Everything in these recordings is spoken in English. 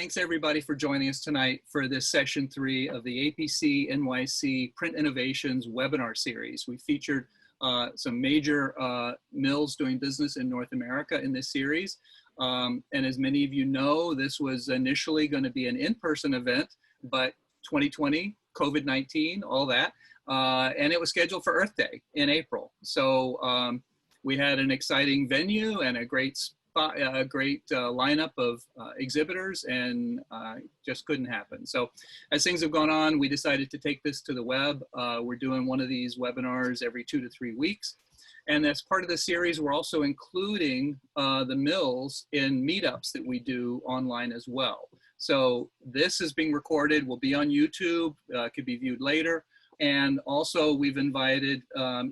thanks everybody for joining us tonight for this session 3 of the APC NYC Print Innovations webinar series. We featured some major mills doing business in North America in this series. And as many of you know, this was initially going to be an in-person event, but 2020, COVID-19, all that, and it was scheduled for Earth Day in April. So we had an exciting venue and a great lineup of exhibitors, and just couldn't happen. So as things have gone on, we decided to take this to the web. We're doing one of these webinars every 2 to 3 weeks. And as part of the series, we're also including the mills in meetups that we do online as well. So this is being recorded, will be on YouTube, could be viewed later. And also we've invited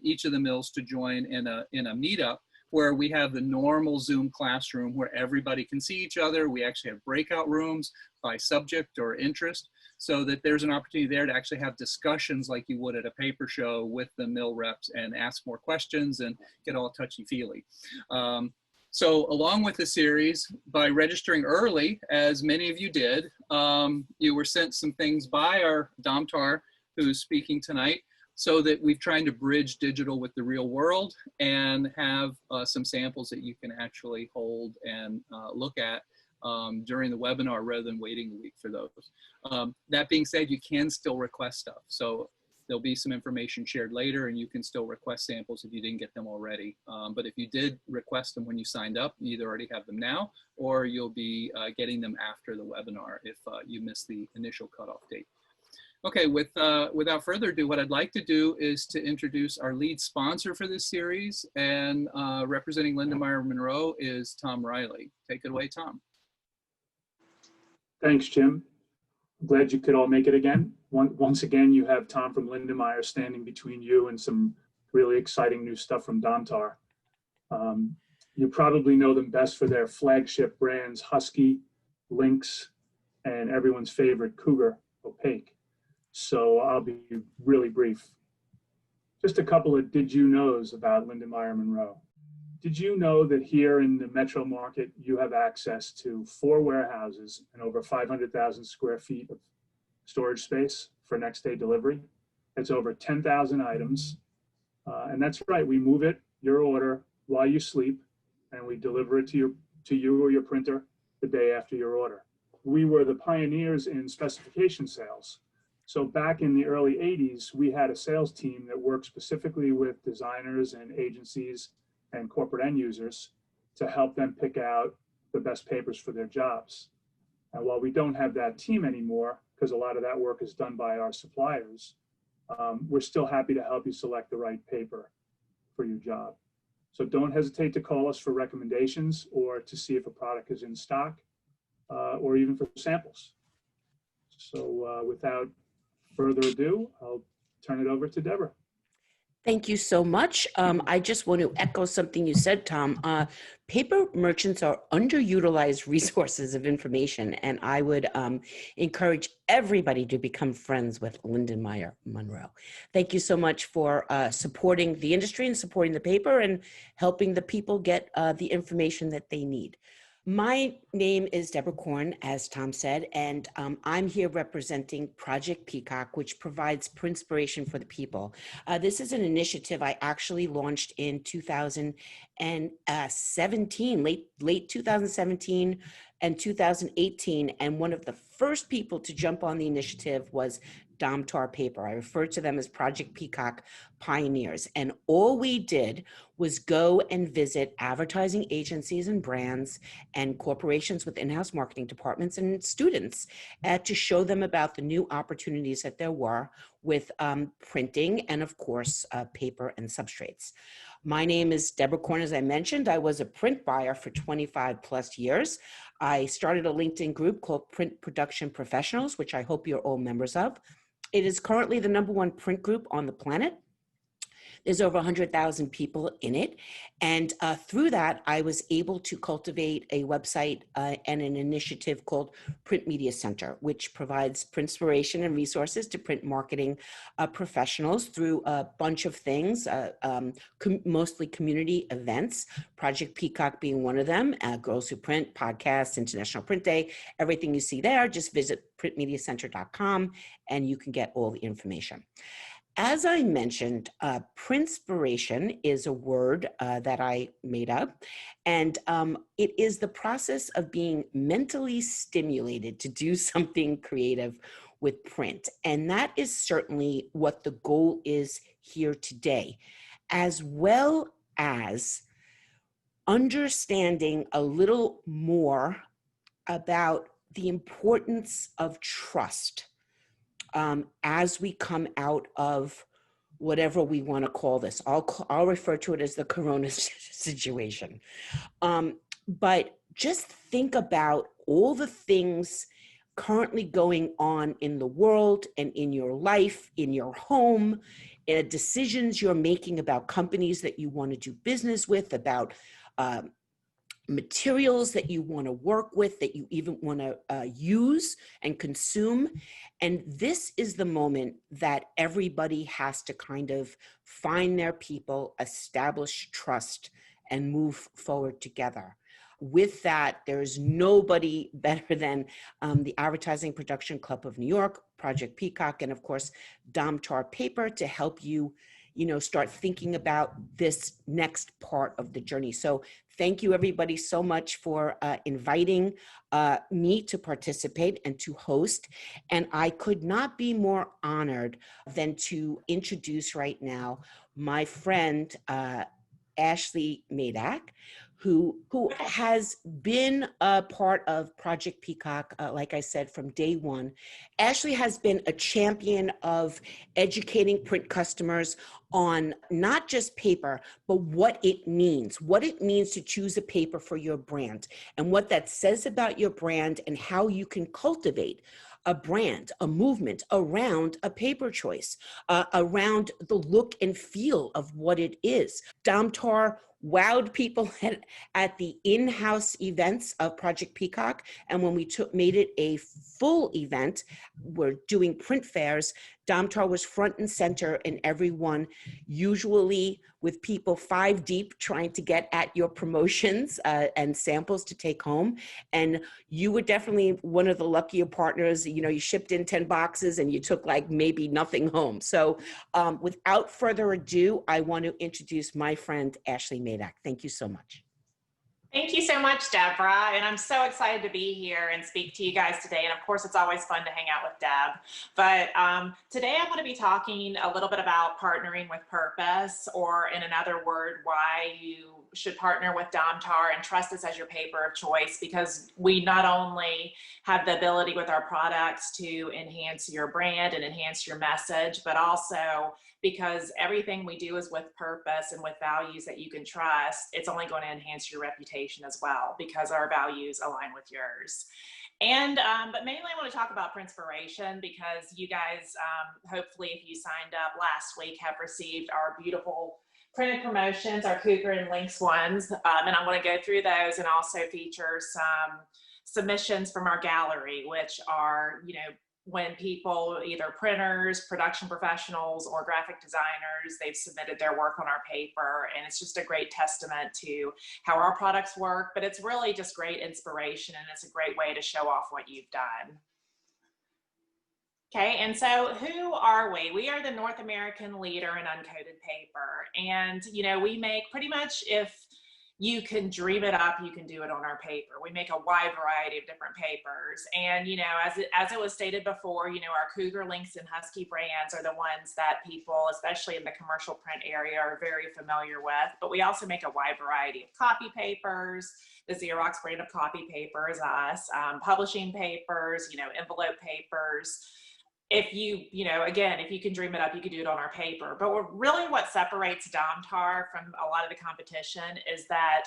each of the mills to join in a meetup where we have the normal Zoom classroom where everybody can see each other. We actually have breakout rooms by subject or interest, so that there's an opportunity there to actually have discussions like you would at a paper show with the mill reps and ask more questions and get all touchy-feely. So along with the series, by registering early, as many of you did, you were sent some things by our Domtar, who's speaking tonight, so that we've tried to bridge digital with the real world and have some samples that you can actually hold and look at during the webinar rather than waiting a week for those. That being said, you can still request stuff. So there'll be some information shared later and you can still request samples if you didn't get them already. But if you did request them when you signed up, you either already have them now or you'll be getting them after the webinar if you missed the initial cutoff date. Okay, without further ado, what I'd like to do is to introduce our lead sponsor for this series, and representing Lindenmayer Monroe is Tom Riley. Take it away, Tom. Thanks, Jim. I'm glad you could all make it again. Once again, you have Tom from Lindenmayer standing between you and some really exciting new stuff from Domtar. You probably know them best for their flagship brands, Husky, Lynx, and everyone's favorite Cougar, Opaque. So I'll be really brief. Just a couple of did you knows about Lindenmayer Monroe. Did you know that here in the metro market, you have access to 4 warehouses and over 500,000 square feet of storage space for next day delivery? It's over 10,000 items. And that's right, we move it, your order, while you sleep, and we deliver it to you or your printer the day after your order. We were the pioneers in specification sales. So back in the early 80s, we had a sales team that worked specifically with designers and agencies and corporate end users to help them pick out the best papers for their jobs. And while we don't have that team anymore, because a lot of that work is done by our suppliers, we're still happy to help you select the right paper for your job. So don't hesitate to call us for recommendations or to see if a product is in stock or even for samples. So without further ado, I'll turn it over to Deborah. Thank you so much. I just want to echo something you said, Tom. Paper merchants are underutilized resources of information, and I would encourage everybody to become friends with Lindenmayer Monroe. Thank you so much for supporting the industry and supporting the paper and helping the people get the information that they need. My name is Deborah Corn, as Tom said, and I'm here representing Project Peacock, which provides printspiration for the people. This is an initiative I actually launched in 2017, late 2017 and 2018, and one of the first people to jump on the initiative was Domtar Paper. I refer to them as Project Peacock pioneers. And all we did was go and visit advertising agencies and brands and corporations with in-house marketing departments and students to show them about the new opportunities that there were with printing and, of course, paper and substrates. My name is Deborah Corn, as I mentioned. I was a print buyer for 25 plus years. I started a LinkedIn group called Print Production Professionals, which I hope you're all members of. It is currently the #1 print group on the planet. There's over 100,000 people in it. And through that, I was able to cultivate a website and an initiative called Print Media Centr, which provides print inspiration and resources to print marketing professionals through a bunch of things, mostly community events, Project Peacock being one of them, Girls Who Print, podcasts, International Print Day, everything you see there, just visit printmediacentr.com and you can get all the information. As I mentioned, printspiration is a word that I made up, and it is the process of being mentally stimulated to do something creative with print. And that is certainly what the goal is here today, as well as understanding a little more about the importance of trust as we come out of whatever we want to call this. I'll refer to it as the corona situation. But just think about all the things currently going on in the world and in your life, in your home, decisions you're making about companies that you want to do business with, about materials that you want to work with, that you even want to use and consume. And this is the moment that everybody has to kind of find their people, establish trust, and move forward together. With that, there's nobody better than the Advertising Production Club of New York, Project Peacock, and of course, Domtar Paper to help you, start thinking about this next part of the journey. So thank you everybody so much for inviting me to participate and to host. And I could not be more honored than to introduce right now my friend, Ashley Maydak, who has been a part of Project Peacock, like I said, from day one. Ashley has been a champion of educating print customers on not just paper, but what it means to choose a paper for your brand and what that says about your brand and how you can cultivate a brand, a movement around a paper choice, around the look and feel of what it is. Domtar wowed people at the in-house events of Project Peacock. And when we made it a full event, we're doing print fairs, Domtar was front and center in every one, usually with people 5 deep trying to get at your promotions and samples to take home. And you were definitely one of the luckier partners. You shipped in 10 boxes and you took like maybe nothing home. So without further ado, I want to introduce my friend, Ashley Maydak. Thank you so much. Thank you so much, Deborah. And I'm so excited to be here and speak to you guys today. And of course, it's always fun to hang out with Deb. But today I'm going to be talking a little bit about partnering with purpose, or in another word, why you should partner with Domtar and trust us as your paper of choice, because we not only have the ability with our products to enhance your brand and enhance your message, but also because everything we do is with purpose and with values that you can trust, it's only going to enhance your reputation as well, because our values align with yours. And but mainly I want to talk about Printspiration, because you guys, hopefully if you signed up last week, have received our beautiful printed promotions, our Cougar and Lynx ones. And I'm going to go through those and also feature some submissions from our gallery, which are, when people, either printers, production professionals, or graphic designers, they've submitted their work on our paper. And it's just a great testament to how our products work, but it's really just great inspiration, and it's a great way to show off what you've done. Okay, and so who are we? We are the North American leader in uncoated paper. And, we make pretty much, if you can dream it up, you can do it on our paper. We make a wide variety of different papers. And, as it was stated before, our Cougar, Lynx, and Husky brands are the ones that people, especially in the commercial print area, are very familiar with. But we also make a wide variety of copy papers. The Xerox brand of copy paper is us. Publishing papers, envelope papers. If again, if you can dream it up, you can do it on our paper. But what separates Domtar from a lot of the competition is that,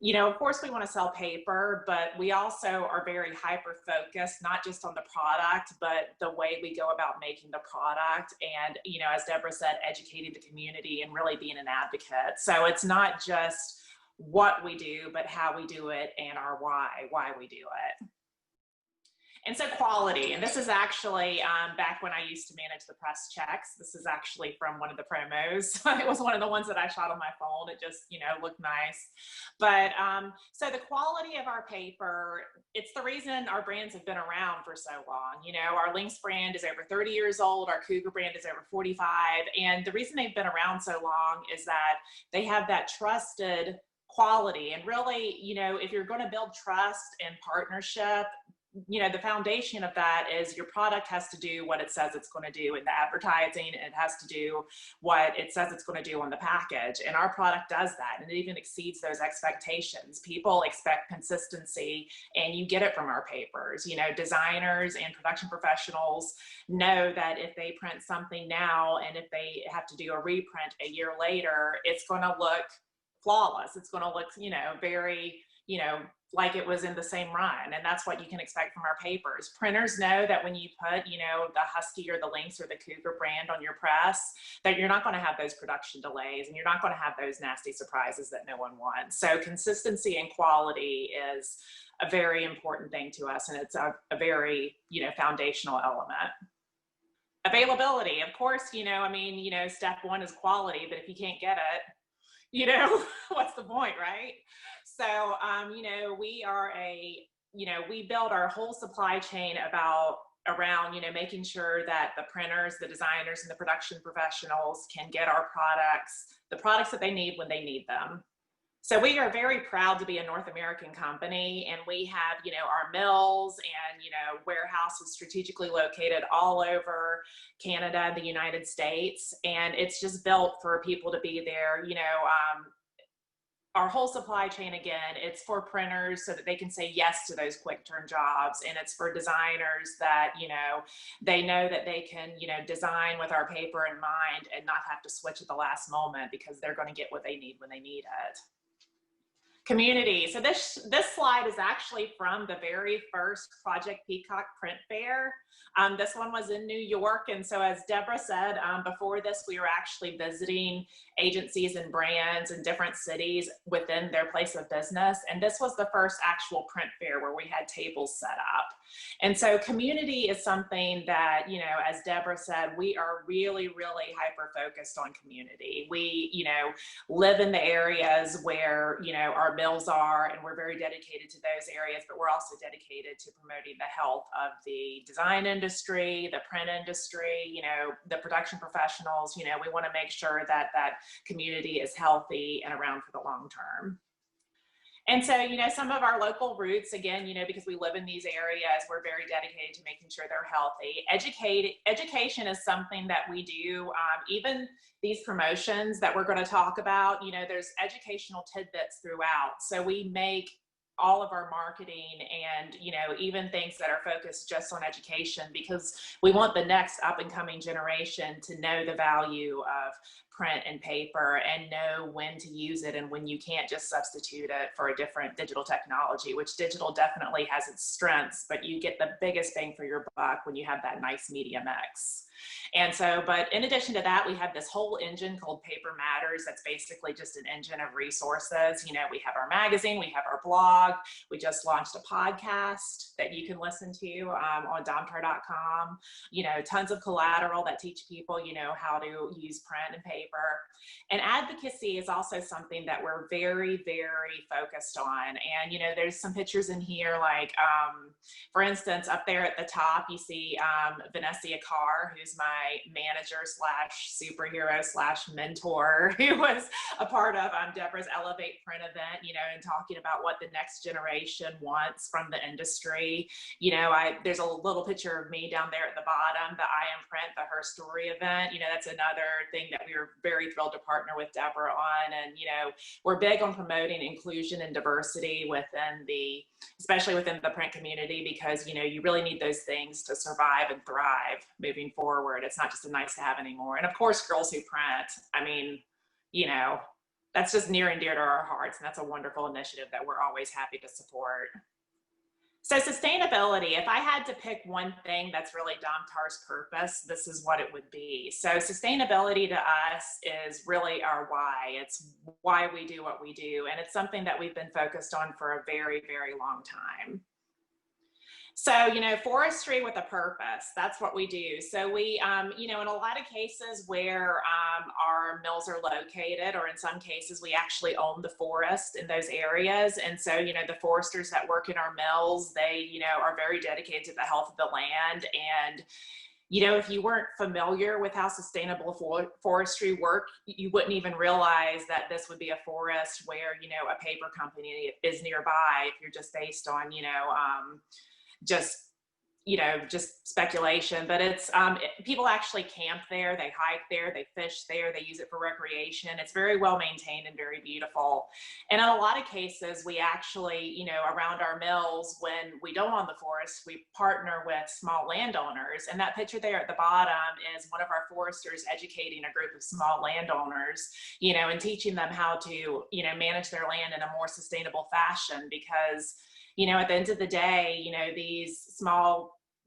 you know, of course we want to sell paper, but we also are very hyper focused, not just on the product, but the way we go about making the product. And, you know, as Deborah said, educating the community and really being an advocate. So it's not just what we do, but how we do it and our why we do it. And so quality, and this is actually back when I used to manage the press checks. This is actually from one of the promos. It was one of the ones that I shot on my phone. It just, you know, looked nice. But so the quality of our paper, it's the reason our brands have been around for so long. You know, our Lynx brand is over 30 years old. Our Cougar brand is over 45. And the reason they've been around so long is that they have that trusted quality. And really, you know, if you're going to build trust and partnership, you know, the foundation of that is your product has to do what it says it's going to do in the advertising, and it has to do what it says it's going to do on the package. And our product does that, and it even exceeds those expectations. People expect consistency, and you get it from our papers. You know, designers and production professionals know that if they print something now and if they have to do a reprint a year later, it's going to look flawless. It's going to look, you know, very, you know, like it was in the same run. And that's what you can expect from our papers. Printers know that when you put, you know, the Husky or the Lynx or the Cougar brand on your press, that you're not going to have those production delays, and you're not going to have those nasty surprises that no one wants. So consistency and quality is a very important thing to us, and it's a very, you know, foundational element. Availability, of course, you know, I mean, you know, step one is quality, but if you can't get it, you know, what's the point, right? So, you know, we build our whole supply chain around, you know, making sure that the printers, the designers, and the production professionals can get our products, the products that they need when they need them. So we are very proud to be a North American company, and we have, you know, our mills and, you know, warehouses strategically located all over Canada and the United States. And it's just built for people to be there, you know, our whole supply chain, again, it's for printers so that they can say yes to those quick turn jobs. And it's for designers that, you know, they know that they can, you know, design with our paper in mind and not have to switch at the last moment, because they're going to get what they need when they need it. Community. So this slide is actually from the very first Project Peacock print fair. This one was in New York. And so as Deborah said, before this, we were actually visiting agencies and brands in different cities within their place of business. And this was the first actual print fair where we had tables set up. And so community is something that, you know, as Deborah said, we are really, really hyper focused on community. We, you know, live in the areas where, you know, our mills are, and we're very dedicated to those areas, but we're also dedicated to promoting the health of the design industry, the print industry, you know, the production professionals. You know, we want to make sure that that community is healthy and around for the long term. And so, you know, some of our local roots, again, you know, because we live in these areas, we're very dedicated to making sure they're healthy. Education is something that we do. Even these promotions that we're going to talk about, you know, there's educational tidbits throughout. So we make all of our marketing and, you know, even things that are focused just on education, because we want the next up and coming generation to know the value of print and paper and know when to use it and when you can't just substitute it for a different digital technology, which digital definitely has its strengths, but you get the biggest bang for your buck when you have that nice media mix. And so, but in addition to that, we have this whole engine called Paper Matters. That's basically just an engine of resources. You know, we have our magazine, we have our blog. We just launched a podcast that you can listen to on Domtar.com. You know, tons of collateral that teach people, you know, how to use print and paper. And advocacy is also something that we're very, very focused on. And, you know, there's some pictures in here, like, for instance, up there at the top, you see Vanessa Carr, who's my manager slash superhero slash mentor, who was a part of Deborah's Elevate Print event, you know, and talking about what the next generation wants from the industry. You know, there's a little picture of me down there at the bottom, the I Am Print, the Her Story event. You know, that's another thing that we were very thrilled to partner with Deborah on. And, you know, we're big on promoting inclusion and diversity within especially within the print community, because, you know, you really need those things to survive and thrive moving forward. It's not just a nice to have anymore. And of course, Girls Who Print, I mean, you know, that's just near and dear to our hearts. And that's a wonderful initiative that we're always happy to support. So sustainability, if I had to pick one thing that's really Domtar's purpose, this is what it would be. So sustainability to us is really our why. It's why we do what we do. And it's something that we've been focused on for a very, very long time. So, you know, forestry with a purpose, that's what we do. So we, you know, in a lot of cases where our mills are located, or in some cases we actually own the forest in those areas. And so, you know, the foresters that work in our mills, they, you know, are very dedicated to the health of the land. And, you know, if you weren't familiar with how sustainable forestry work, you wouldn't even realize that this would be a forest where, you know, a paper company is nearby, if you're just based on, you know, just speculation. But it's people actually camp there, they hike there, they fish there, they use it for recreation. It's very well maintained and very beautiful. And in a lot of cases, we actually, you know, around our mills, when we don't own the forest, we partner with small landowners. And that picture there at the bottom is one of our foresters educating a group of small landowners, you know, and teaching them how to, you know, manage their land in a more sustainable fashion. Because, you know, at the end of the day, you know,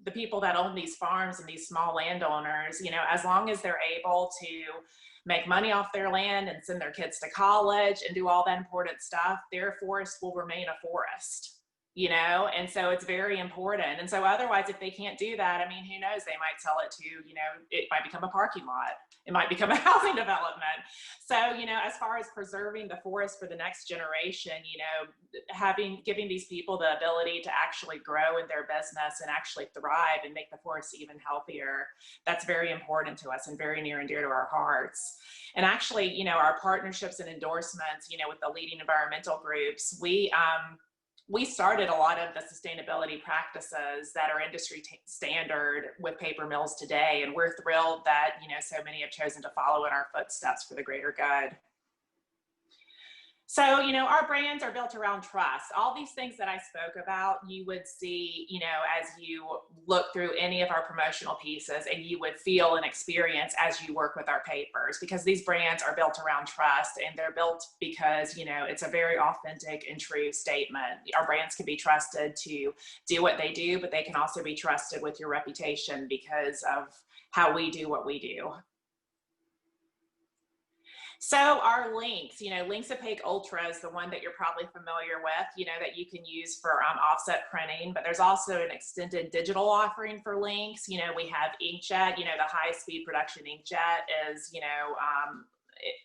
the people that own these farms and these small landowners, you know, as long as they're able to make money off their land and send their kids to college and do all that important stuff, their forest will remain a forest, you know? And so it's very important. And so otherwise, if they can't do that, I mean, who knows, they might sell it to, you know, it might become a parking lot. It might become a housing development. So, you know, as far as preserving the forest for the next generation, you know, giving these people the ability to actually grow in their business and actually thrive and make the forest even healthier, that's very important to us and very near and dear to our hearts. And actually, you know, our partnerships and endorsements, you know, with the leading environmental groups, we started a lot of the sustainability practices that are industry standard with paper mills today. And we're thrilled that, you know, so many have chosen to follow in our footsteps for the greater good. So, you know, our brands are built around trust. All these things that I spoke about, you would see, you know, as you look through any of our promotional pieces, and you would feel and experience as you work with our papers, because these brands are built around trust, and they're built because, you know, it's a very authentic and true statement. Our brands can be trusted to do what they do, but they can also be trusted with your reputation because of how we do what we do. So our links, you know, Links Opaque Ultra is the one that you're probably familiar with, you know, that you can use for offset printing, but there's also an extended digital offering for links. You know, we have inkjet, you know, the high speed production inkjet is, you know,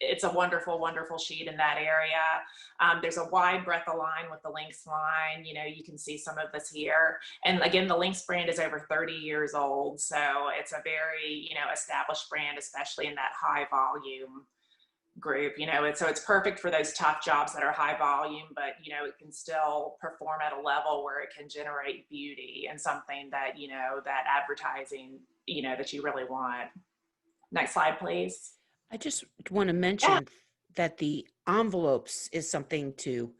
it's a wonderful, wonderful sheet in that area. There's a wide breadth of line with the Lynx line. You know, you can see some of this here. And again, the Lynx brand is over 30 years old. So it's a very, you know, established brand, especially in that high volume group, you know, so it's perfect for those tough jobs that are high volume, but, you know, it can still perform at a level where it can generate beauty and something that, you know, that advertising, you know, that you really want. Next slide, please. I just want to mention that the envelopes is something to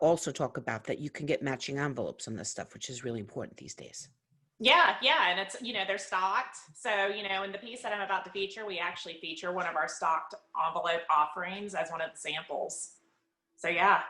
also talk about, that you can get matching envelopes on this stuff, which is really important these days. Yeah, and it's, you know, they're stocked. So, you know, in the piece that I'm about to feature, we actually feature one of our stocked envelope offerings as one of the samples. So, yeah.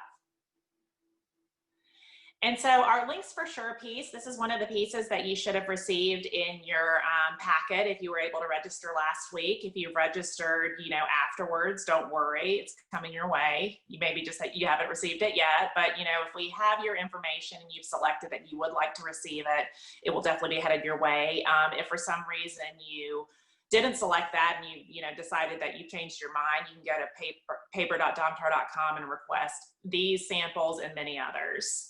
And so our Links for Sure piece, this is one of the pieces that you should have received in your packet if you were able to register last week. If you've registered, you know, afterwards, don't worry, it's coming your way. You maybe just that you haven't received it yet, but, you know, if we have your information and you've selected that you would like to receive it, it will definitely be headed your way. If for some reason you didn't select that and you know, decided that you changed your mind, you can go to paper.domtar.com and request these samples and many others.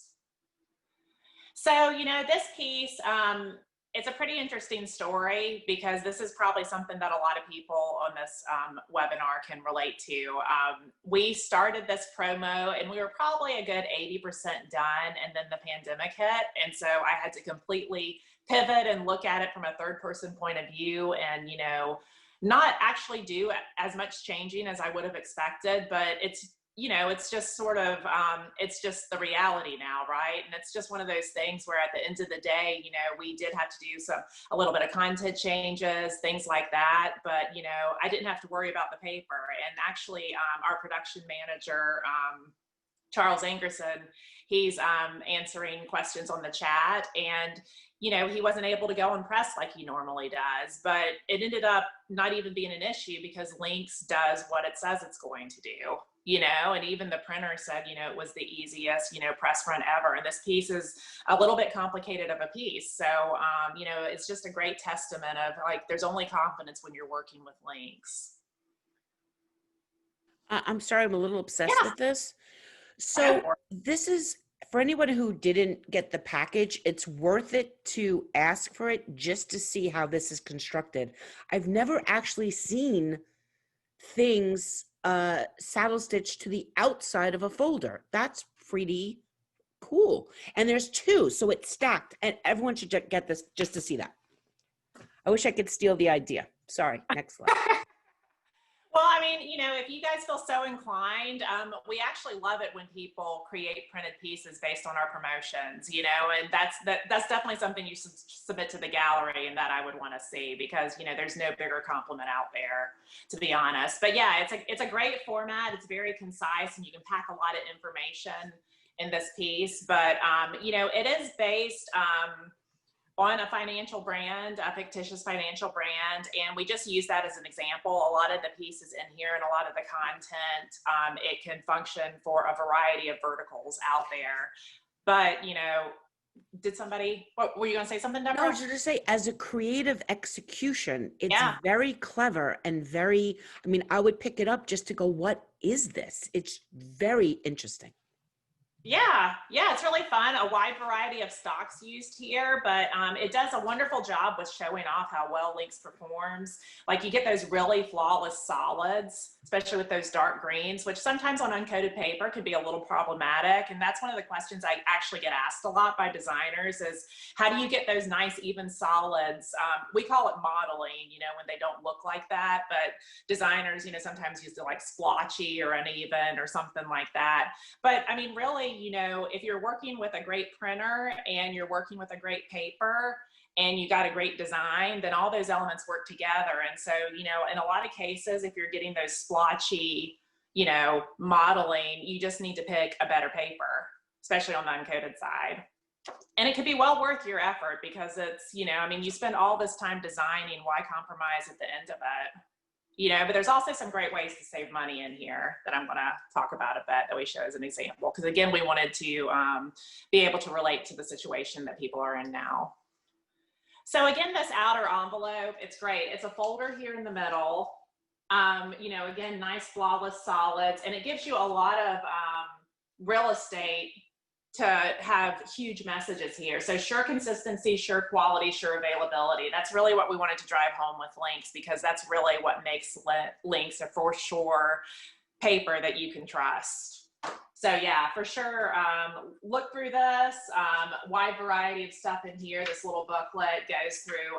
So, you know, this piece, it's a pretty interesting story, because this is probably something that a lot of people on this webinar can relate to. We started this promo and we were probably a good 80% done, and then the pandemic hit. And so I had to completely pivot and look at it from a third person point of view, and, you know, not actually do as much changing as I would have expected, but it's you know, it's just sort of, it's just the reality now, right? And it's just one of those things where at the end of the day, you know, we did have to do a little bit of content changes, things like that. But, you know, I didn't have to worry about the paper. And actually, our production manager, Charles Angerson, he's answering questions on the chat, and you know, he wasn't able to go and press like he normally does, but it ended up not even being an issue because Lynx does what it says it's going to do, you know, and even the printer said, you know, it was the easiest, you know, press run ever. And this piece is a little bit complicated of a piece. So, you know, it's just a great testament of like, there's only confidence when you're working with Lynx. I'm sorry, I'm a little obsessed Yeah. with this. So this is, for anyone who didn't get the package, it's worth it to ask for it just to see how this is constructed. I've never actually seen things saddle stitched to the outside of a folder. That's pretty cool. And there's two, so it's stacked, and everyone should get this just to see that. I wish I could steal the idea. Sorry, next slide. Well, I mean, you know, if you guys feel so inclined, we actually love it when people create printed pieces based on our promotions, you know, and that's definitely something you submit to the gallery and that I would want to see, because, you know, there's no bigger compliment out there, to be honest. But yeah, it's a great format. It's very concise, and you can pack a lot of information in this piece. But, you know, it is based on a financial brand, a fictitious financial brand. And we just use that as an example. A lot of the pieces in here and a lot of the content, it can function for a variety of verticals out there. But, you know, what were you going to say something, Deborah? No, I was just to say, as a creative execution, it's very clever and very, I mean, I would pick it up just to go, what is this? It's very interesting. Yeah, it's really fun. A wide variety of stocks used here, but it does a wonderful job with showing off how well Lynx performs. Like, you get those really flawless solids, especially with those dark greens, which sometimes on uncoated paper can be a little problematic. And that's one of the questions I actually get asked a lot by designers is, how do you get those nice even solids? We call it modeling, you know, when they don't look like that, but designers, you know, sometimes use it like splotchy or uneven or something like that. But I mean, really, you know, if you're working with a great printer and you're working with a great paper and you got a great design, then all those elements work together. And so, you know, in a lot of cases, if you're getting those splotchy, you know, modeling, you just need to pick a better paper, especially on the uncoated side. And it could be well worth your effort, because it's, you know, I mean, you spend all this time designing, why compromise at the end of it? You know, but there's also some great ways to save money in here that I'm going to talk about a bit, that we show as an example. Because again, we wanted to be able to relate to the situation that people are in now. So again, this outer envelope, it's great. It's a folder here in the middle. You know, again, nice flawless solids, and it gives you a lot of real estate to have huge messages here. So sure consistency, sure quality, sure availability. That's really what we wanted to drive home with Lynx, because that's really what makes Lynx a for sure paper that you can trust. So yeah, for sure, look through this, wide variety of stuff in here. This little booklet goes through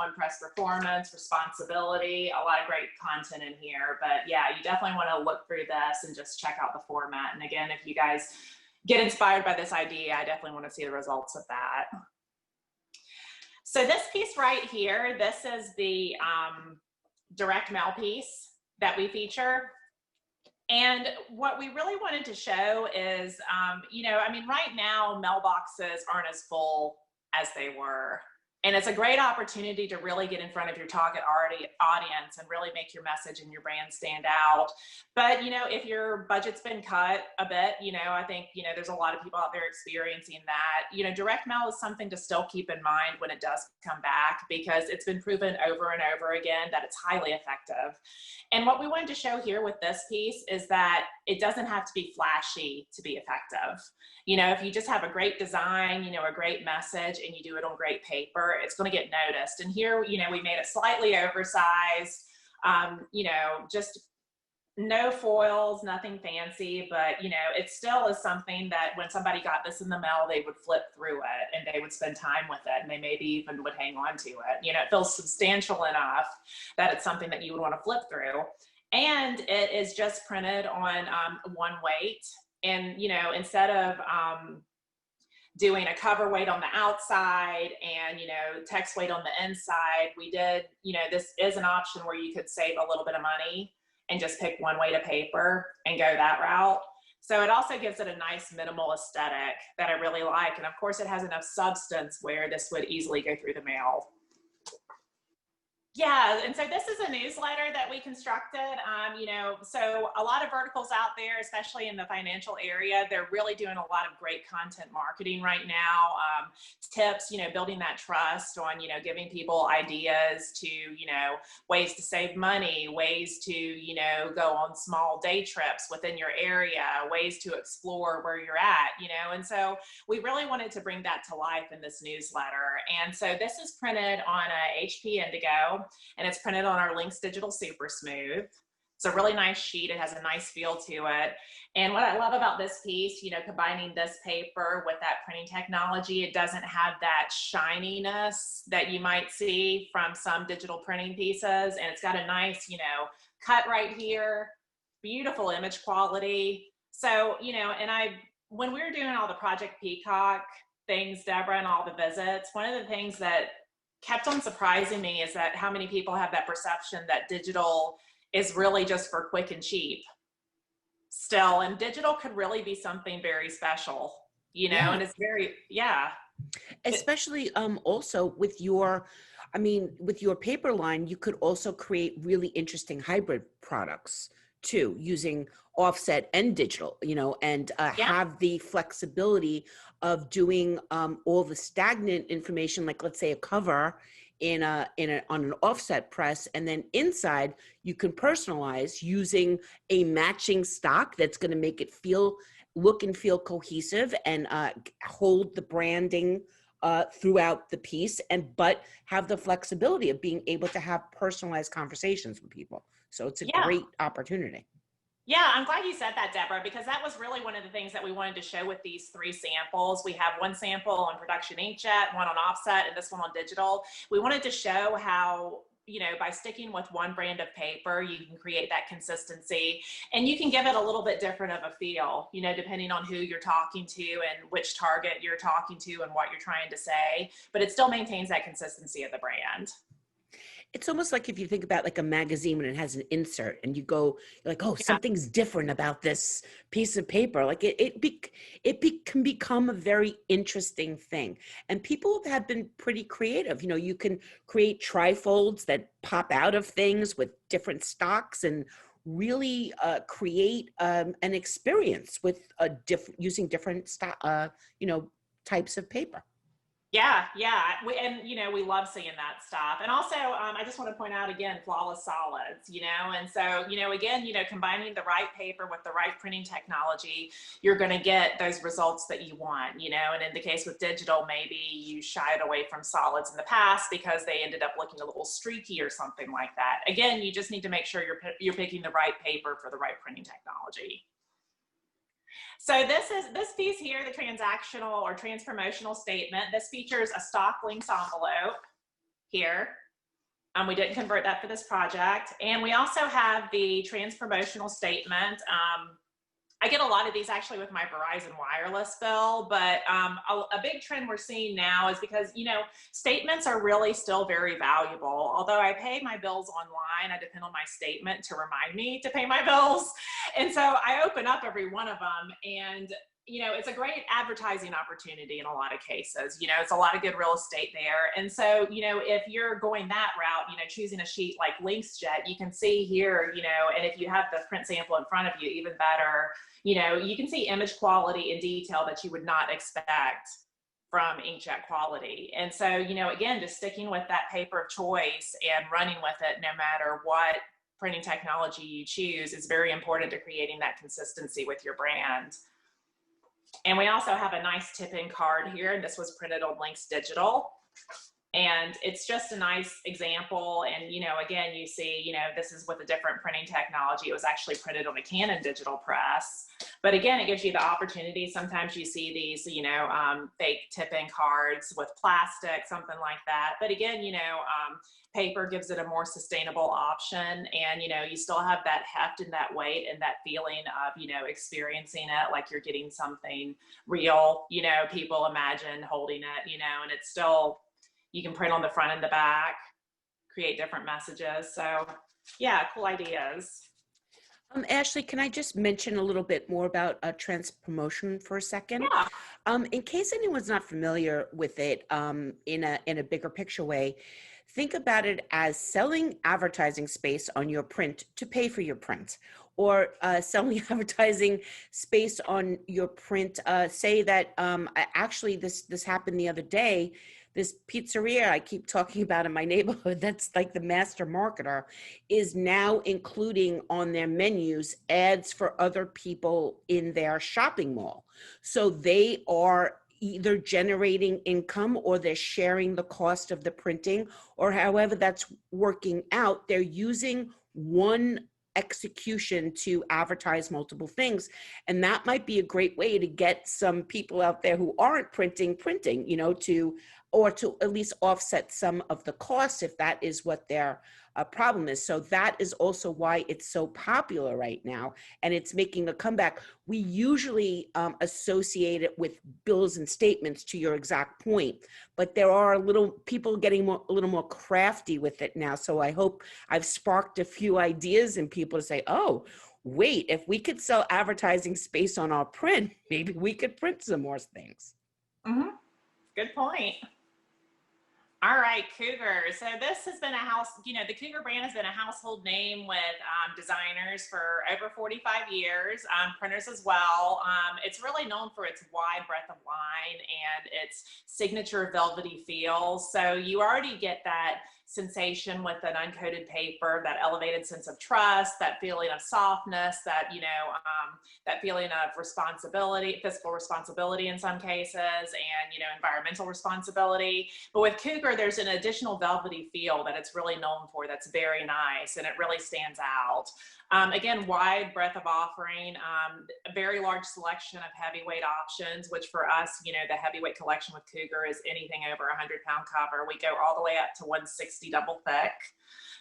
on-press performance, responsibility, a lot of great content in here. But yeah, you definitely want to look through this and just check out the format. And again, if you guys get inspired by this idea, I definitely want to see the results of that. So this piece right here, this is the direct mail piece that we feature. And what we really wanted to show is, you know, I mean, right now, mailboxes aren't as full as they were. And it's a great opportunity to really get in front of your target audience and really make your message and your brand stand out. But, you know, if your budget's been cut a bit, you know, I think, you know, there's a lot of people out there experiencing that. You know, direct mail is something to still keep in mind when it does come back, because it's been proven over and over again that it's highly effective. And what we wanted to show here with this piece is that it doesn't have to be flashy to be effective. You know, if you just have a great design, you know, a great message, and you do it on great paper, it's going to get noticed. And here, you know, we made it slightly oversized, you know, just no foils, nothing fancy, but, you know, it still is something that when somebody got this in the mail, they would flip through it and they would spend time with it, and they maybe even would hang on to it. You know, it feels substantial enough that it's something that you would want to flip through. And it is just printed on one weight. And, you know, instead of doing a cover weight on the outside and, you know, text weight on the inside, we did, you know, this is an option where you could save a little bit of money and just pick one weight of paper and go that route. So it also gives it a nice minimal aesthetic that I really like. And of course it has enough substance where this would easily go through the mail. Yeah, and so this is a newsletter that we constructed. You know, so a lot of verticals out there, especially in the financial area, they're really doing a lot of great content marketing right now. Tips, you know, building that trust on, you know, giving people ideas to, you know, ways to save money, ways to, you know, go on small day trips within your area, ways to explore where you're at, you know, and so we really wanted to bring that to life in this newsletter. And so this is printed on a HP Indigo. And it's printed on our Lynx Digital Super Smooth. It's a really nice sheet. It has a nice feel to it. And what I love about this piece, you know, combining this paper with that printing technology, it doesn't have that shininess that you might see from some digital printing pieces. And it's got a nice, you know, cut right here, beautiful image quality. So, you know, and when we were doing all the Project Peacock things, Deborah, and all the visits, one of the things that kept on surprising me is that how many people have that perception that digital is really just for quick and cheap still, and digital could really be something very special, you know. Yeah. And it's very, yeah. Especially also with your, I mean, with your paper line, you could also create really interesting hybrid products too, using offset and digital, you know, and have the flexibility of doing all the stagnant information, like let's say a cover on an offset press, and then inside you can personalize using a matching stock that's going to make it look and feel cohesive and hold the branding throughout the piece, but have the flexibility of being able to have personalized conversations with people. So it's a great opportunity. Yeah, I'm glad you said that, Deborah, because that was really one of the things that we wanted to show with these 3 samples. We have one sample on production inkjet, one on offset, and this one on digital. We wanted to show how, you know, by sticking with one brand of paper, you can create that consistency, and you can give it a little bit different of a feel, you know, depending on who you're talking to and which target you're talking to and what you're trying to say, but it still maintains that consistency of the brand. It's almost like if you think about like a magazine when it has an insert and you're like, oh, something's different about this piece of paper. Like it can become a very interesting thing. And people have been pretty creative. You know, you can create trifolds that pop out of things with different stocks and really create an experience with using different you know, types of paper. Yeah, and you know, we love seeing that stuff. And also, I just want to point out again, flawless solids, you know, and so, you know, again, you know, combining the right paper with the right printing technology, you're going to get those results that you want, you know. And in the case with digital, maybe you shied away from solids in the past because they ended up looking a little streaky or something like that. Again, you just need to make sure you're picking the right paper for the right printing technology. So this piece here, the transactional or transpromotional statement, this features a stock Lynx envelope here. We didn't convert that for this project. And we also have the transpromotional statement. I get a lot of these actually with my Verizon wireless bill, but a big trend we're seeing now is because, you know, statements are really still very valuable. Although I pay my bills online, I depend on my statement to remind me to pay my bills. And so I open up every one of them, and you know, it's a great advertising opportunity in a lot of cases. You know, it's a lot of good real estate there. And so, you know, if you're going that route, you know, choosing a sheet like LynxJet, you can see here, you know, and if you have the print sample in front of you, even better, you know, you can see image quality and detail that you would not expect from inkjet quality. And so, you know, again, just sticking with that paper of choice and running with it no matter what printing technology you choose is very important to creating that consistency with your brand. And we also have a nice tip-in card here, and this was printed on Lynx Digital. And it's just a nice example. And, you know, again, you see, you know, this is with a different printing technology. It was actually printed on a Canon digital press. But again, it gives you the opportunity. Sometimes you see these, you know, fake tip-in cards with plastic, something like that. But again, you know, paper gives it a more sustainable option. And, you know, you still have that heft and that weight and that feeling of, you know, experiencing it like you're getting something real, you know, people imagine holding it, you know, and it's still, you can print on the front and the back, create different messages. So yeah, cool ideas. Ashley, can I just mention a little bit more about Transpromotion for a second? Yeah. In case anyone's not familiar with it, in a bigger picture way, think about it as selling advertising space on your print to pay for your print, or selling advertising space on your print. Say that actually this happened the other day. This pizzeria I keep talking about in my neighborhood, that's like the master marketer, is now including on their menus ads for other people in their shopping mall. So they are either generating income or they're sharing the cost of the printing, or however that's working out. They're using one execution to advertise multiple things. And that might be a great way to get some people out there who aren't printing, you know, to at least offset some of the costs if that is what their problem is. So that is also why it's so popular right now, and it's making a comeback. We usually associate it with bills and statements, to your exact point, but there are people getting a little more crafty with it now. So I hope I've sparked a few ideas in people to say, oh, wait, if we could sell advertising space on our print, maybe we could print some more things. Mm-hmm. Good point. All right, Cougar. So this has been the Cougar brand has been a household name with designers for over 45 years, printers as well. It's really known for its wide breadth of line and its signature velvety feel. So you already get that sensation with an uncoated paper, that elevated sense of trust, that feeling of softness, that, you know, that feeling of responsibility, fiscal responsibility in some cases, and, you know, environmental responsibility. But with Cougar, there's an additional velvety feel that it's really known for that's very nice, and it really stands out. Again, wide breadth of offering, a very large selection of heavyweight options, which for us, you know, the heavyweight collection with Cougar is anything over 100-pound cover. We go all the way up to 160 double thick.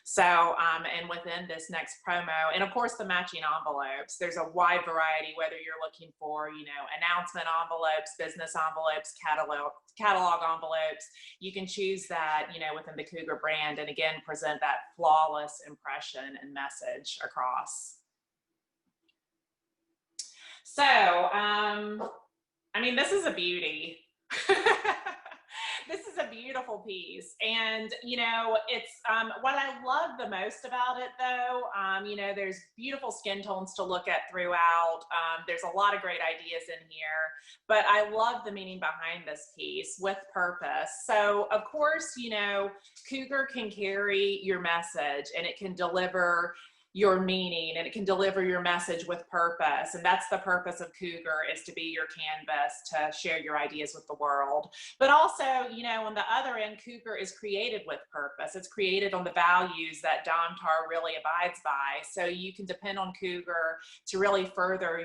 So, and within this next promo, and of course the matching envelopes, there's a wide variety, whether you're looking for, you know, announcement envelopes, business envelopes, catalog envelopes. You can choose that, you know, within the Cougar brand, and again, present that flawless impression and message across. So, I mean, this is a beauty. This is a beautiful piece. And, you know, it's what I love the most about it, though, you know, there's beautiful skin tones to look at throughout. There's a lot of great ideas in here, but I love the meaning behind this piece, with purpose. So, of course, you know, Cougar can carry your message, and it can deliver your meaning, and it can deliver your message with purpose. And that's the purpose of Cougar, is to be your canvas, to share your ideas with the world. But also, you know, on the other end, Cougar is created with purpose. It's created on the values that Domtar really abides by. So you can depend on Cougar to really further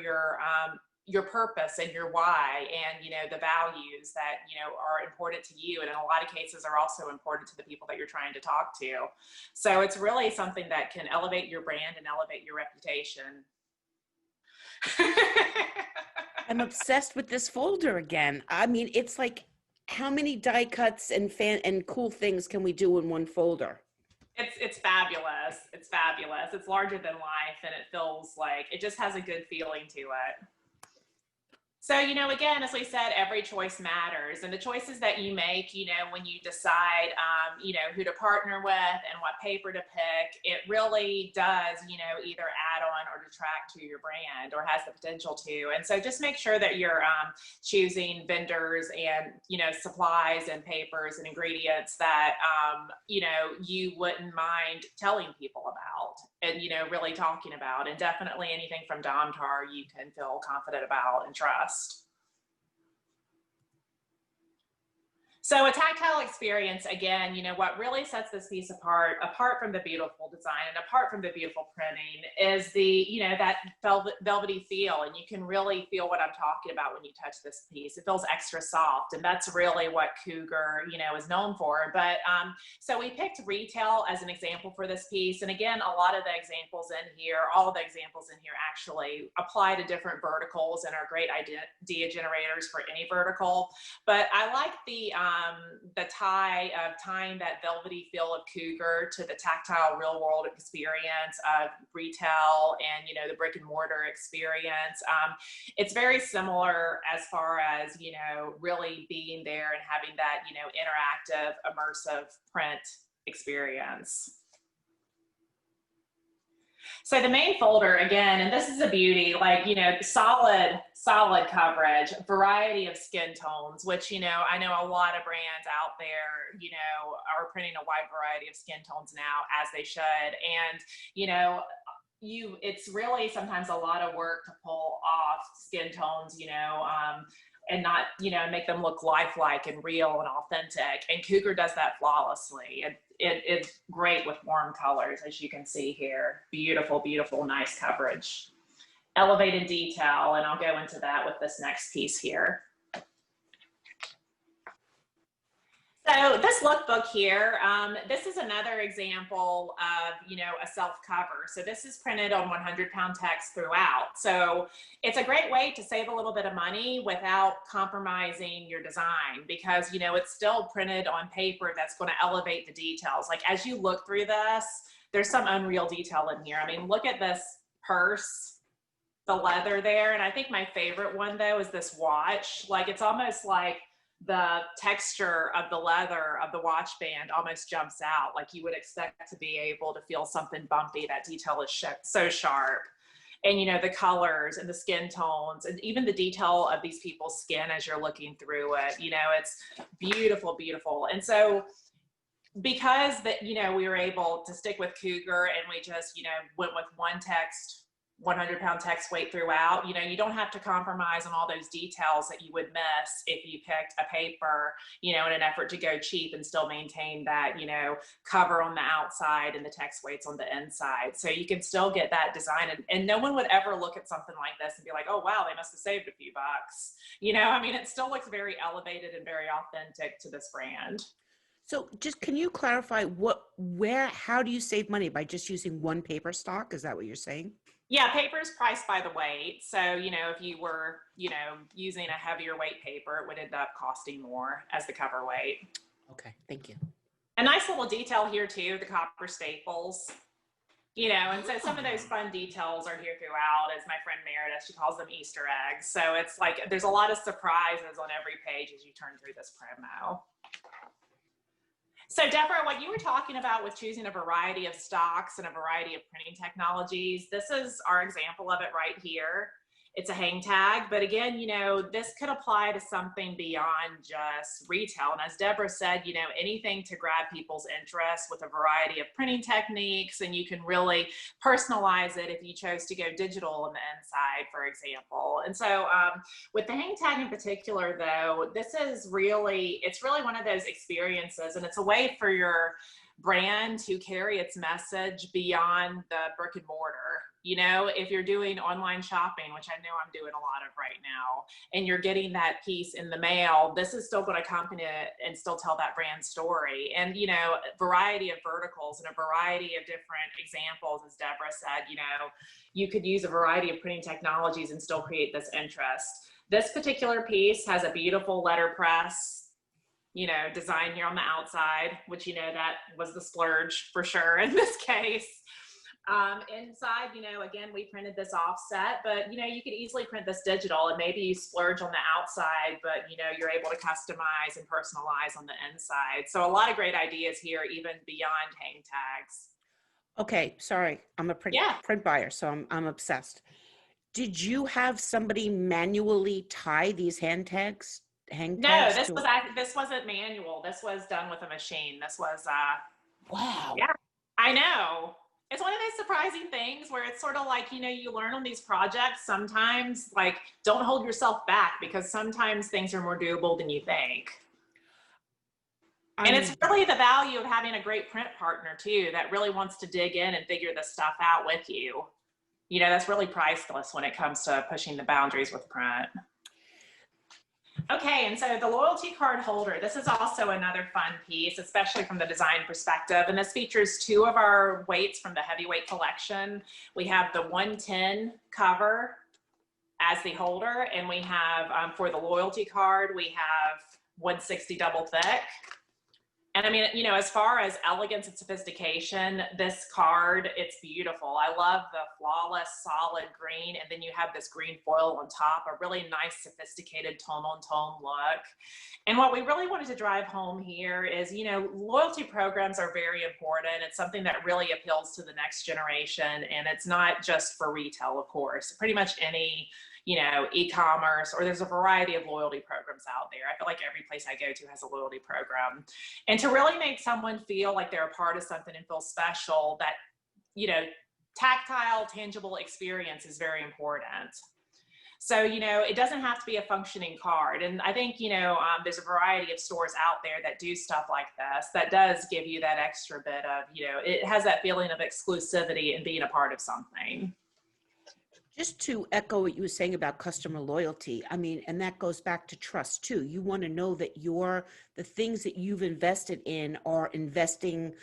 your purpose and your why, and, you know, the values that, you know, are important to you, and in a lot of cases are also important to the people that you're trying to talk to. So it's really something that can elevate your brand and elevate your reputation. I'm obsessed with this folder again. I mean, it's like, how many die cuts and cool things can we do in one folder? It's fabulous. It's fabulous. It's larger than life, and it feels like it just has a good feeling to it. So, you know, again, as we said, every choice matters, and the choices that you make, you know, when you decide, you know, who to partner with and what paper to pick, it really does, you know, either add on or detract to your brand, or has the potential to. And so just make sure that you're choosing vendors and, you know, supplies and papers and ingredients that, you know, you wouldn't mind telling people about and, you know, really talking about. And definitely anything from Domtar you can feel confident about and trust. So a tactile experience, again, you know, what really sets this piece apart from the beautiful design and apart from the beautiful printing is the, you know, that velvety feel. And you can really feel what I'm talking about when you touch this piece. It feels extra soft. And that's really what Cougar, you know, is known for. But so we picked retail as an example for this piece. And again, a lot of the examples in here, all of the examples in here actually apply to different verticals and are great idea generators for any vertical. But I like the tie of tying that velvety feel of Cougar to the tactile real world experience of retail and, you know, the brick and mortar experience. It's very similar as far as, you know, really being there and having that, you know, interactive, immersive print experience. So the main folder, again, and this is a beauty, like, you know, solid coverage, variety of skin tones, which, you know, I know a lot of brands out there, you know, are printing a wide variety of skin tones now, as they should. And, you know, it's really sometimes a lot of work to pull off skin tones, you know, and not, you know, make them look lifelike and real and authentic. And Cougar does that flawlessly. It's great with warm colors, as you can see here. Beautiful, beautiful, nice coverage. Elevated detail, and I'll go into that with this next piece here. So this lookbook here, this is another example of, you know, a self cover. So this is printed on 100-pound text throughout. So it's a great way to save a little bit of money without compromising your design, because, you know, it's still printed on paper that's going to elevate the details. Like, as you look through this, there's some unreal detail in here. I mean, look at this purse, the leather there. And I think my favorite one though is this watch. Like, it's almost like the texture of the leather of the watch band almost jumps out. Like, you would expect to be able to feel something bumpy. That detail is so sharp. And, you know, the colors and the skin tones and even the detail of these people's skin as you're looking through it, you know, it's beautiful, beautiful. And so because that, you know, we were able to stick with Cougar and we just, you know, went with one text, 100-pound text weight throughout, you know, you don't have to compromise on all those details that you would miss if you picked a paper, you know, in an effort to go cheap and still maintain that, you know, cover on the outside and the text weights on the inside. So you can still get that design, and no one would ever look at something like this and be like, oh, wow, they must have saved a few bucks. You know, I mean, it still looks very elevated and very authentic to this brand. So just, can you clarify how do you save money? By just using one paper stock? Is that what you're saying? Yeah, paper is priced by the weight. So, you know, if you were, you know, using a heavier weight paper, it would end up costing more as the cover weight. Okay, thank you. A nice little detail here too, the copper staples, you know, and so some of those fun details are here throughout. As my friend Meredith, she calls them Easter eggs. So it's like, there's a lot of surprises on every page as you turn through this promo. So Deborah, what you were talking about with choosing a variety of stocks and a variety of printing technologies, this is our example of it right here. It's a hang tag, but again, you know, this could apply to something beyond just retail. And as Deborah said, you know, anything to grab people's interest with a variety of printing techniques, and you can really personalize it if you chose to go digital on the inside, for example. And so with the hang tag in particular, though, it's really one of those experiences, and it's a way for your brand to carry its message beyond the brick and mortar. You know, if you're doing online shopping, which I know I'm doing a lot of right now, and you're getting that piece in the mail, this is still going to accompany it and still tell that brand story. And, you know, a variety of verticals and a variety of different examples, as Deborah said, you know, you could use a variety of printing technologies and still create this interest. This particular piece has a beautiful letterpress, you know, design here on the outside, which, you know, that was the splurge for sure in this case. Inside, you know, again, we printed this offset, but, you know, you could easily print this digital, and maybe you splurge on the outside, but, you know, you're able to customize and personalize on the inside. So a lot of great ideas here, even beyond hang tags. Okay, sorry. I'm a print buyer, so I'm obsessed. Did you have somebody manually tie these hang tags? No, this wasn't manual. This was done with a machine. This was, wow. Yeah, I know. It's one of those surprising things where it's sort of like, you know, you learn on these projects sometimes, like, don't hold yourself back, because sometimes things are more doable than you think. And it's really the value of having a great print partner too, that really wants to dig in and figure this stuff out with you. You know, that's really priceless when it comes to pushing the boundaries with print. Okay, and so the loyalty card holder, this is also another fun piece, especially from the design perspective. And this features 2 of our weights from the heavyweight collection. We have the 110 cover as the holder, and we have, for the loyalty card, we have 160 double thick. And I mean, you know, as far as elegance and sophistication, this card, it's beautiful. I love the flawless solid green, and then you have this green foil on top, a really nice sophisticated tone-on-tone look. And what we really wanted to drive home here is, you know, loyalty programs are very important. It's something that really appeals to the next generation, and it's not just for retail, of course. Pretty much any, you know, e-commerce, or there's a variety of loyalty programs out there. I feel like every place I go to has a loyalty program. And to really make someone feel like they're a part of something and feel special, that, you know, tactile, tangible experience is very important. So, you know, it doesn't have to be a functioning card. And I think, you know, there's a variety of stores out there that do stuff like this, that does give you that extra bit of, you know, it has that feeling of exclusivity and being a part of something. Just to echo what you were saying about customer loyalty, I mean, and that goes back to trust too. You want to know that the things that you've invested in are investing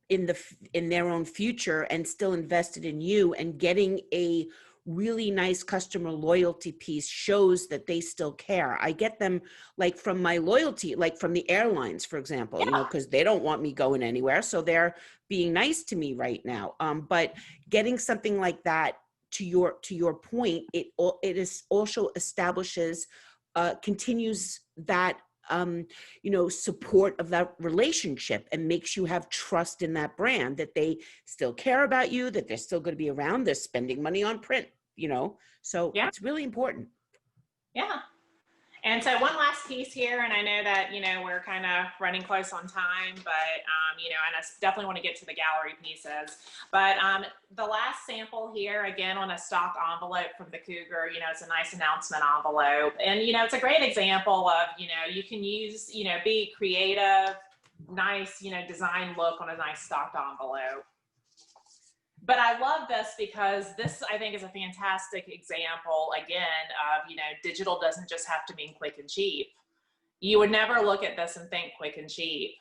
in their own future and still invested in you, and getting a really nice customer loyalty piece shows that they still care. I get them like from my loyalty, like from the airlines, for example, you know, because they don't want me going anywhere. So they're being nice to me right now. But getting something like that, to your point, it is also establishes, continues that, you know, support of that relationship, and makes you have trust in that brand, that they still care about you, that they're still going to be around, they're spending money on print, you know, so it's really important. Yeah. And so one last piece here, and I know that, you know, we're kind of running close on time, but, you know, and I definitely want to get to the gallery pieces. But the last sample here, again, on a stock envelope from the Cougar, you know, it's a nice announcement envelope. And, you know, it's a great example of, you know, you can use, you know, be creative, nice, you know, design look on a nice stocked envelope. But I love this because this, I think, is a fantastic example, again, of, you know, digital doesn't just have to mean quick and cheap. You would never look at this and think quick and cheap.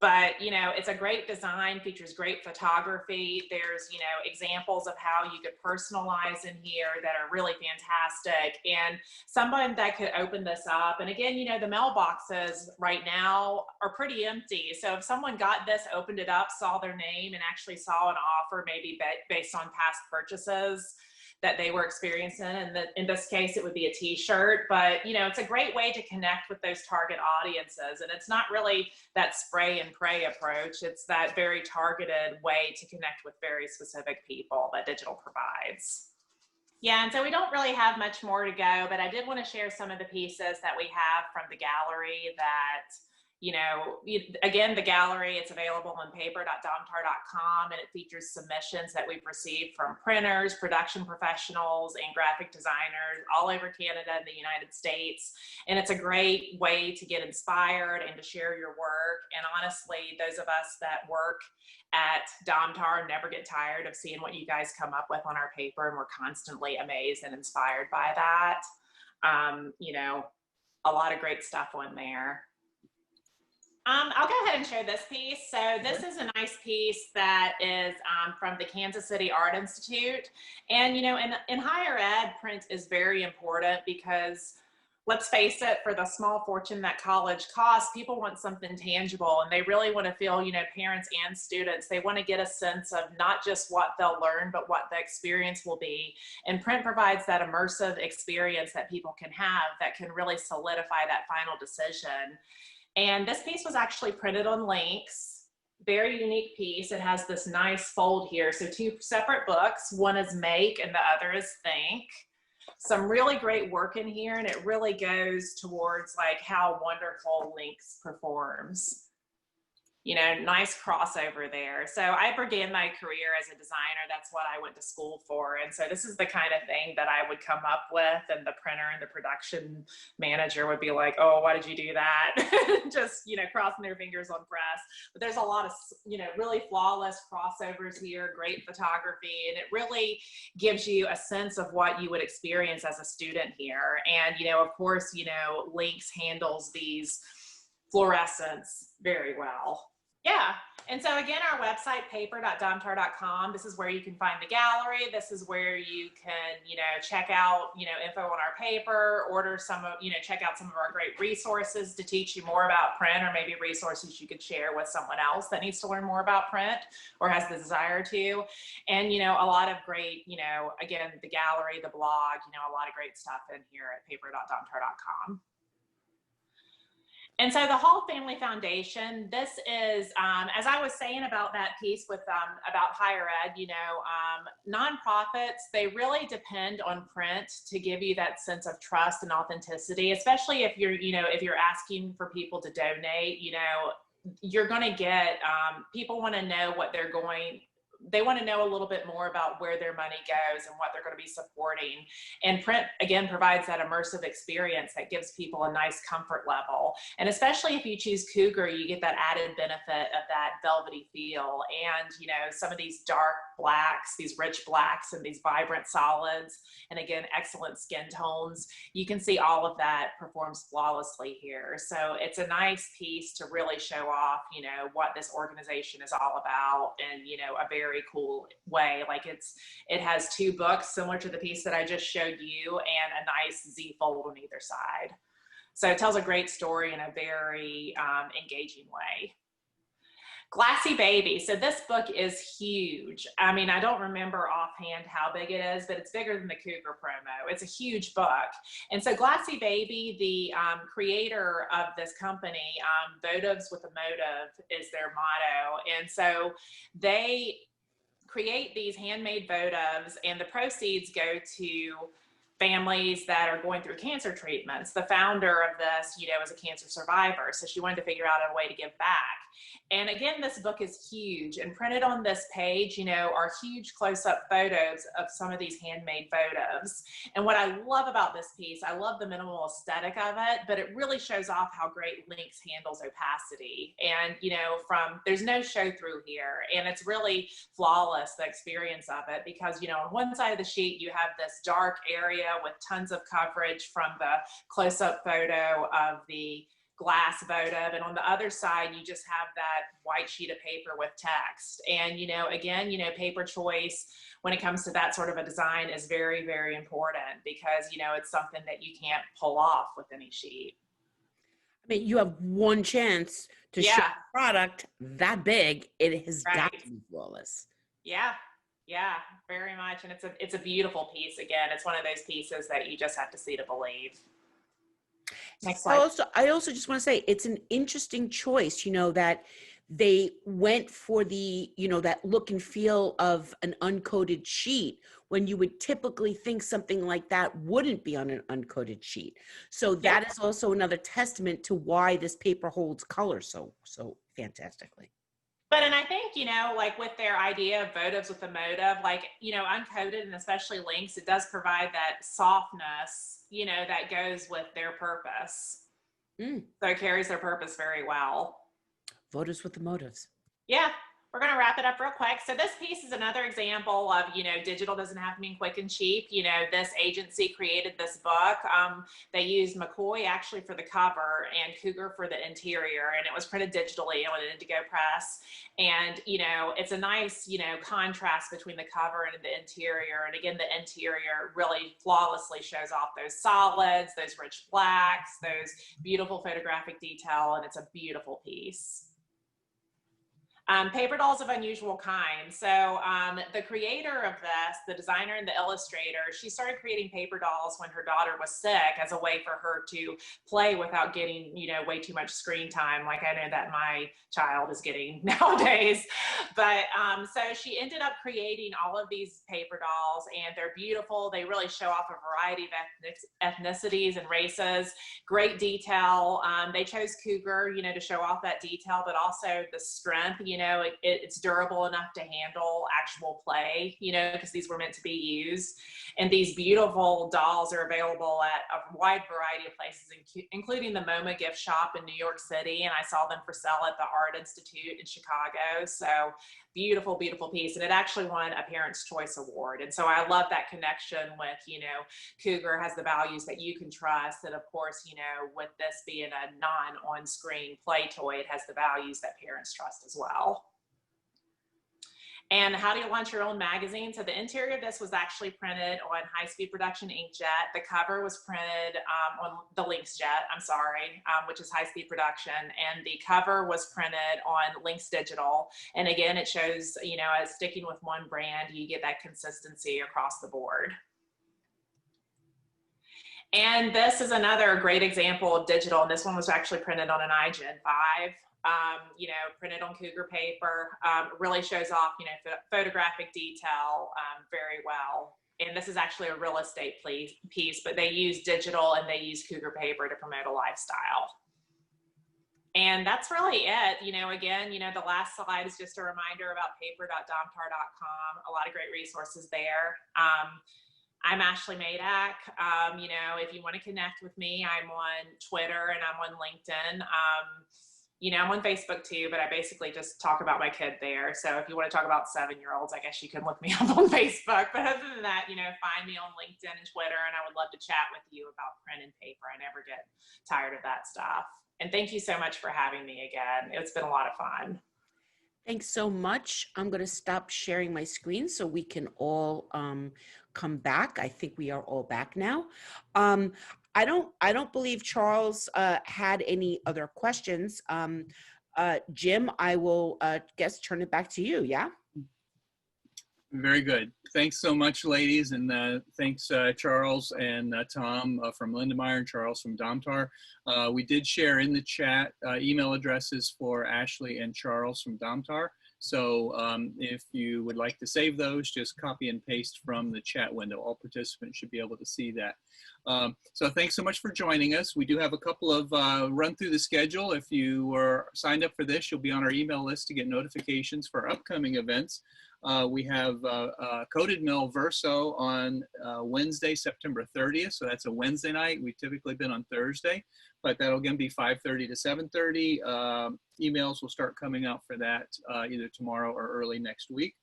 But, you know, it's a great design, features great photography. There's, you know, examples of how you could personalize in here that are really fantastic. And someone that could open this up, and again, you know, the mailboxes right now are pretty empty. So if someone got this, opened it up, saw their name, and actually saw an offer maybe based on past purchases that they were experiencing, and in this case it would be a t-shirt, but you know, it's a great way to connect with those target audiences. And it's not really that spray and pray approach, it's that very targeted way to connect with very specific people that digital provides. Yeah, and so we don't really have much more to go, but I did want to share some of the pieces that we have from the gallery that, you know, again, the gallery, it's available on paper.domtar.com, and it features submissions that we've received from printers, production professionals, and graphic designers all over Canada and the United States. And it's a great way to get inspired and to share your work. And honestly, those of us that work at Domtar never get tired of seeing what you guys come up with on our paper, and we're constantly amazed and inspired by that. You know, a lot of great stuff on there. I'll go ahead and show this piece. So this is a nice piece that is from the Kansas City Art Institute. And, you know, in higher ed, print is very important because, let's face it, for the small fortune that college costs, people want something tangible, and they really want to feel, you know, parents and students, they want to get a sense of not just what they'll learn, but what the experience will be. And print provides that immersive experience that people can have that can really solidify that final decision. And this piece was actually printed on links, very unique piece. It has this nice fold here. So 2 separate books, one is Make and the other is Think. Some really great work in here, and it really goes towards like how wonderful links performs. Nice crossover there. So I began my career as a designer. That's what I went to school for. And so this is the kind of thing that I would come up with, and the printer and the production manager would be like, oh, why did you do that? Just, crossing their fingers on press. But there's a lot of, really flawless crossovers here, great photography, and it really gives you a sense of what you would experience as a student here. And, of course, Lynx handles these fluorescents very well. Yeah. And so again, our website, paper.domtar.com, this is where you can find the gallery. This is where you can, check out, info on our paper, order some of, check out some of our great resources to teach you more about print, or maybe resources you could share with someone else that needs to learn more about print or has the desire to. And, a lot of great, again, the gallery, the blog, a lot of great stuff in here at paper.domtar.com. And so the Hall Family Foundation, this is, as I was saying about that piece with about higher ed, nonprofits, they really depend on print to give you that sense of trust and authenticity, especially if you're, if you're asking for people to donate, you're going to get, people want to know what they want to know a little bit more about where their money goes and what they're going to be supporting. And print, again, provides that immersive experience that gives people a nice comfort level. And especially if you choose Cougar, you get that added benefit of that velvety feel. And, some of these dark blacks, these rich blacks, and these vibrant solids, and again, excellent skin tones. You can see all of that performs flawlessly here. So it's a nice piece to really show off, what this organization is all about in, a very cool way. Like it has two books similar to the piece that I just showed you, and a nice Z fold on either side. So it tells a great story in a very engaging way. Glassy Baby. So this book is huge. I mean, I don't remember offhand how big it is, but it's bigger than the Cougar promo. It's a huge book. And so Glassy Baby, the creator of this company, Votives with a Motive is their motto. And so they create these handmade votives, and the proceeds go to families that are going through cancer treatments. The founder of this, is a cancer survivor, so she wanted to figure out a way to give back. And again, this book is huge, and printed on this page, are huge close-up photos of some of these handmade votives. And what I love about this piece, I love the minimal aesthetic of it, but it really shows off how great Lynx handles opacity. And, there's no show through here, and it's really flawless, the experience of it, because, on one side of the sheet, you have this dark area with tons of coverage from the close-up photo of the glass votive, and on the other side you just have that white sheet of paper with text. And again, paper choice when it comes to that sort of a design is very, very important, because it's something that you can't pull off with any sheet. I mean, you have one chance to show a product that big. It has got to be flawless. Yeah, very much. And it's a beautiful piece. Again, it's one of those pieces that you just have to see to believe. Next slide. I also just want to say it's an interesting choice, that they went for the, that look and feel of an uncoated sheet, when you would typically think something like that wouldn't be on an uncoated sheet. So that is also another testament to why this paper holds color so fantastically. But, and I think, like with their idea of votives with a motive, like, uncoated, and especially Lynx, it does provide that softness, that goes with their purpose. So it carries their purpose very well. Votives with the motives. Yeah. We're going to wrap it up real quick. So this piece is another example of, digital doesn't have to mean quick and cheap. This agency created this book. They used McCoy actually for the cover and Cougar for the interior, and it was printed digitally on an Indigo press. And, it's a nice, contrast between the cover and the interior. And again, the interior really flawlessly shows off those solids, those rich blacks, those beautiful photographic detail, and it's a beautiful piece. Paper dolls of unusual kind. So the creator of this, the designer and the illustrator, she started creating paper dolls when her daughter was sick as a way for her to play without getting, you know, way too much screen time, like I know that my child is getting nowadays. But so she ended up creating all of these paper dolls, and they're beautiful. They really show off a variety of ethnicities and races. Great detail. They chose cougar, you know, to show off that detail, but also the strength. You know, it's durable enough to handle actual play, you know, because these were meant to be used. And these beautiful dolls are available at a wide variety of places, including the MoMA gift shop in New York City. And I saw them for sale at the Art Institute in Chicago. So beautiful, beautiful piece. And it actually won a Parents' Choice Award. And so I love that connection with, you know, cougar has the values that you can trust. And of course, you know, with this being a non-on-screen play toy, it has the values that parents trust as well. And how do you launch your own magazine? So the interior of this was actually printed on high-speed production inkjet. The cover was printed on the Lynxjet, which is high-speed production. And the cover was printed on Lynx Digital. And again, it shows, you know, as sticking with one brand, you get that consistency across the board. And this is another great example of digital. And this one was actually printed on an iGen 5. You know, printed on cougar paper, really shows off, you know, photographic detail very well. And this is actually a real estate piece, but they use digital and they use cougar paper to promote a lifestyle. And that's really it. You know, again, you know, the last slide is just a reminder about paper.domtar.com. A lot of great resources there. I'm Ashley Maydak. You know, if you want to connect with me, I'm on Twitter and I'm on LinkedIn. You know, I'm on Facebook too, but I basically just talk about my kid there. So if you want to talk about 7-year-olds, I guess you can look me up on Facebook. But other than that, you know, find me on LinkedIn and Twitter, and I would love to chat with you about print and paper. I never get tired of that stuff. And thank you so much for having me again. It's been a lot of fun. Thanks so much. I'm going to stop sharing my screen so we can all come back. I think we are all back now. I don't believe Charles had any other questions. Jim, I will turn it back to you. Yeah. Very good. Thanks so much, ladies. And thanks, Charles and Tom from Lindemeyer and Charles from Domtar. We did share in the chat email addresses for Ashley and Charles from Domtar. So if you would like to save those, just copy and paste from the chat window. All participants should be able to see that. So thanks so much for joining us. We do have a couple of run through the schedule. If you were signed up for this, you'll be on our email list to get notifications for upcoming events. We have Coated Mill Verso on Wednesday, September 30th. So that's a Wednesday night. We've typically been on Thursday, but that'll again be 5:30 to 7:30. Emails will start coming out for that either tomorrow or early next week.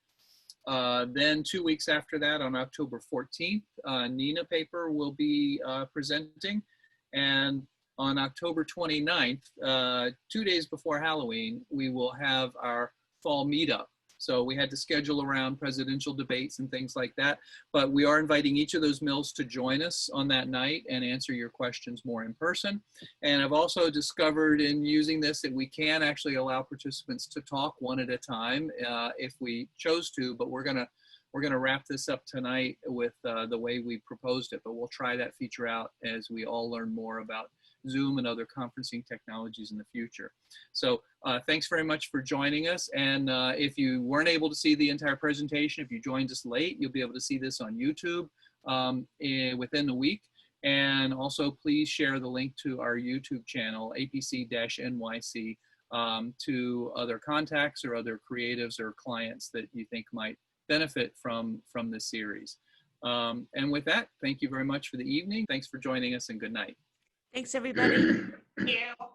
Then 2 weeks after that, on October 14th, Nina Paper will be presenting. And on October 29th, 2 days before Halloween, we will have our fall meetup. So we had to schedule around presidential debates and things like that. But we are inviting each of those mills to join us on that night and answer your questions more in person. And I've also discovered in using this that we can actually allow participants to talk one at a time if we chose to, but we're gonna wrap this up tonight with the way we proposed it, but we'll try that feature out as we all learn more about Zoom and other conferencing technologies in the future. So thanks very much for joining us. And if you weren't able to see the entire presentation, if you joined us late, you'll be able to see this on YouTube within the week. And also please share the link to our YouTube channel, APC-NYC, to other contacts or other creatives or clients that you think might benefit from this series. And with that, thank you very much for the evening. Thank you for joining us, and good night. Thanks, everybody. Thank you.